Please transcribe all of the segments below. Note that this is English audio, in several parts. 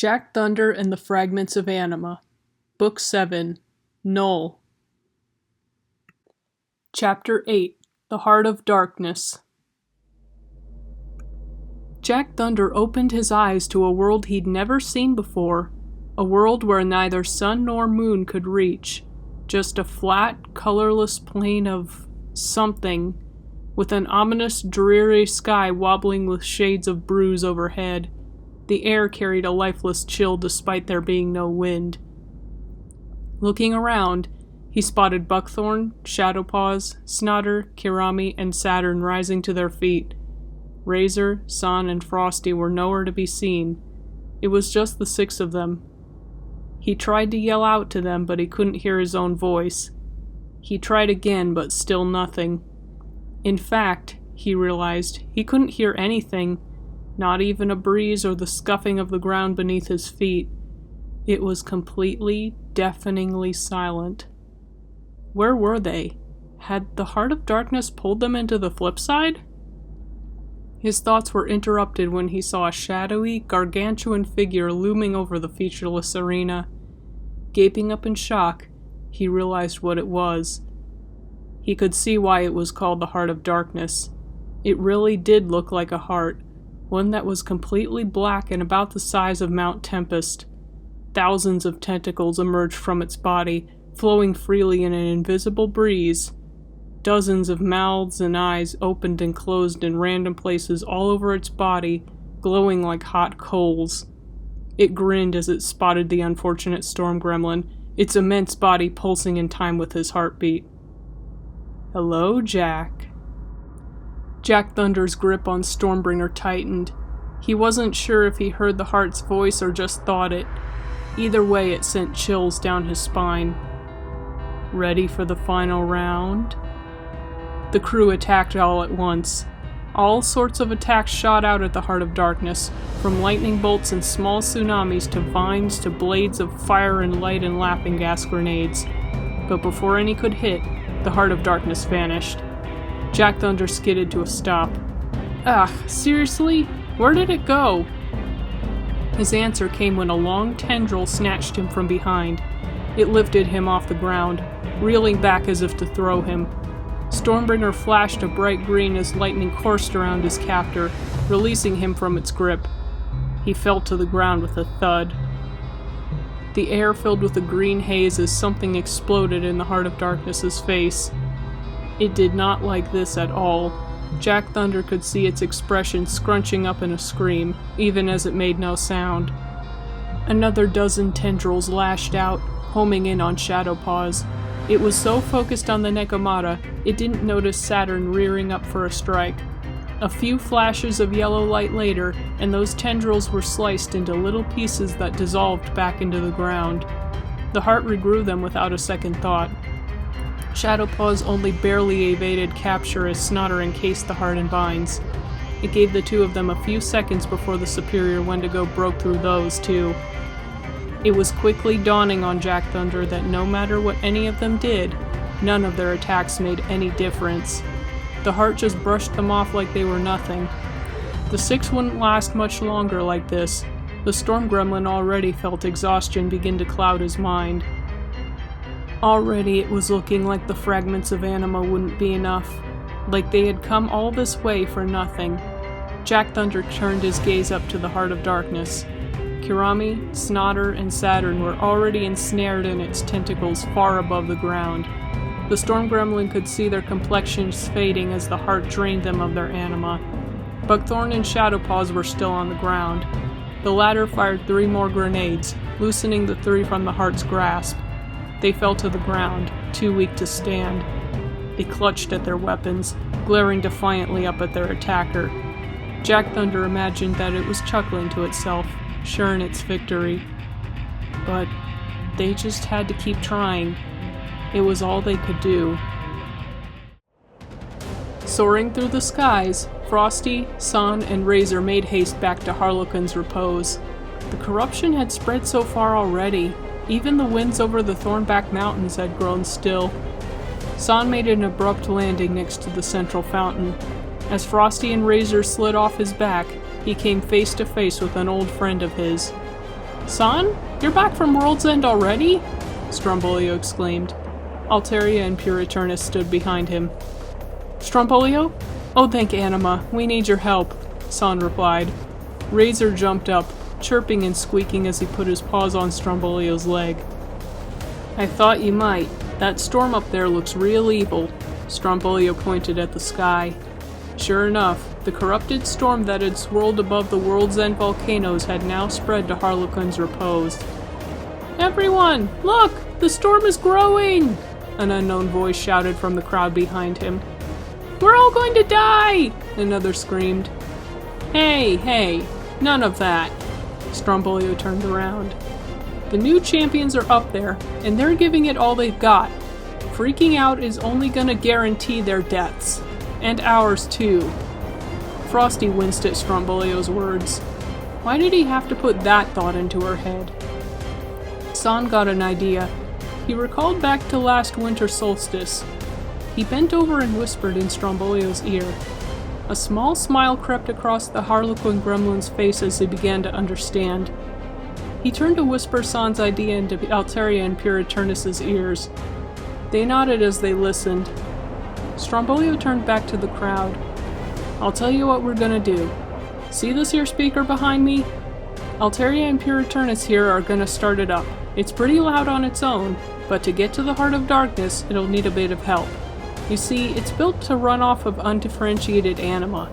Jack Thunder and the Fragments of Anima, Book 7, Null. Chapter 8, The Heart of Darkness. Jack Thunder opened his eyes to a world he'd never seen before, a world where neither sun nor moon could reach, just a flat, colorless plain of something, with an ominous, dreary sky wobbling with shades of bruise overhead. The air carried a lifeless chill despite there being no wind. Looking around, he spotted Buckthorn, Shadowpaws, Snotter, Kirami, and Saturn rising to their feet. Razor, Sun, and Frosty were nowhere to be seen. It was just the 6 of them. He tried to yell out to them, but he couldn't hear his own voice. He tried again, but still nothing. In fact, he realized, he couldn't hear anything. Not even a breeze or the scuffing of the ground beneath his feet. It was completely, deafeningly silent. Where were they? Had the Heart of Darkness pulled them into the Flipside? His thoughts were interrupted when he saw a shadowy, gargantuan figure looming over the featureless arena. Gaping up in shock, he realized what it was. He could see why it was called the Heart of Darkness. It really did look like a heart. One that was completely black and about the size of Mount Tempest. Thousands of tentacles emerged from its body, flowing freely in an invisible breeze. Dozens of mouths and eyes opened and closed in random places all over its body, glowing like hot coals. It grinned as it spotted the unfortunate storm gremlin, its immense body pulsing in time with his heartbeat. "Hello, Jack." Jack Thunder's grip on Stormbringer tightened. He wasn't sure if he heard the heart's voice or just thought it. Either way, it sent chills down his spine. Ready for the final round? The crew attacked all at once. All sorts of attacks shot out at the Heart of Darkness, from lightning bolts and small tsunamis to vines to blades of fire and light and laughing gas grenades. But before any could hit, the Heart of Darkness vanished. Jack Thunder skidded to a stop. Seriously? Where did it go? His answer came when a long tendril snatched him from behind. It lifted him off the ground, reeling back as if to throw him. Stormbringer flashed a bright green as lightning coursed around his captor, releasing him from its grip. He fell to the ground with a thud. The air filled with a green haze as something exploded in the Heart of Darkness's face. It did not like this at all. Jack Thunder could see its expression scrunching up in a scream, even as it made no sound. Another dozen tendrils lashed out, homing in on Shadowpaws. It was so focused on the Nekomata, it didn't notice Saturn rearing up for a strike. A few flashes of yellow light later, and those tendrils were sliced into little pieces that dissolved back into the ground. The heart regrew them without a second thought. Shadowpaws only barely evaded capture as Snotter encased the heart in vines. It gave the 2 of them a few seconds before the superior Wendigo broke through those, too. It was quickly dawning on Jack Thunder that no matter what any of them did, none of their attacks made any difference. The heart just brushed them off like they were nothing. The 6 wouldn't last much longer like this. The storm gremlin already felt exhaustion begin to cloud his mind. Already it was looking like the Fragments of Anima wouldn't be enough, like they had come all this way for nothing. Jack Thunder turned his gaze up to the Heart of Darkness. Kirami, Snotter, and Saturn were already ensnared in its tentacles far above the ground. The storm gremlin could see their complexions fading as the heart drained them of their anima. Buckthorn and Shadowpaws were still on the ground. The latter fired 3 more grenades, loosening the 3 from the heart's grasp. They fell to the ground, too weak to stand. They clutched at their weapons, glaring defiantly up at their attacker. Jack Thunder imagined that it was chuckling to itself, sure in its victory. But they just had to keep trying. It was all they could do. Soaring through the skies, Frosty, Sun, and Razor made haste back to Harlequin's Repose. The corruption had spread so far already. Even the winds over the Thornback Mountains had grown still. Sun made an abrupt landing next to the central fountain. As Frosty and Razor slid off his back, he came face to face with an old friend of his. Son? You're back from World's End already? Strombolio exclaimed. Alteria and Puriturnis stood behind him. Strombolio? Oh, thank Anima. We need your help, San replied. Razor jumped up, chirping and squeaking as he put his paws on Strombolio's leg. I thought you might. That storm up there looks real evil. Strombolio pointed at the sky. Sure enough, the corrupted storm that had swirled above the World's End volcanoes had now spread to Harlequin's Repose. Everyone, look! The storm is growing! An unknown voice shouted from the crowd behind him. We're all going to die! Another screamed. Hey, none of that. Strombolio turned around. The new champions are up there, and they're giving it all they've got. Freaking out is only gonna guarantee their deaths. And ours too. Frosty winced at Strombolio's words. Why did he have to put that thought into her head? San got an idea. He recalled back to last winter solstice. He bent over and whispered in Strombolio's ear. A small smile crept across the Harlequin gremlin's face as he began to understand. He turned to whisper San's idea into Alteria and Puriturnis' ears. They nodded as they listened. Strombolio turned back to the crowd. I'll tell you what we're gonna do. See this here speaker behind me? Alteria and Puriturnis here are gonna start it up. It's pretty loud on its own, but to get to the heart of darkness, it'll need a bit of help. You see, it's built to run off of undifferentiated anima.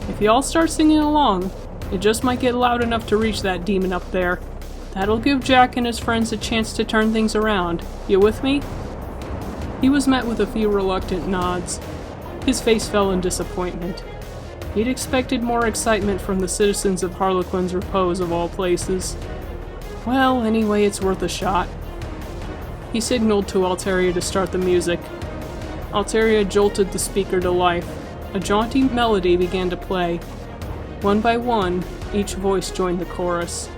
If you all start singing along, it just might get loud enough to reach that demon up there. That'll give Jack and his friends a chance to turn things around. You with me? He was met with a few reluctant nods. His face fell in disappointment. He'd expected more excitement from the citizens of Harlequin's Repose of all places. Well, anyway, it's worth a shot. He signaled to Alteria to start the music. Alteria jolted the speaker to life. A jaunty melody began to play. One by one, each voice joined the chorus.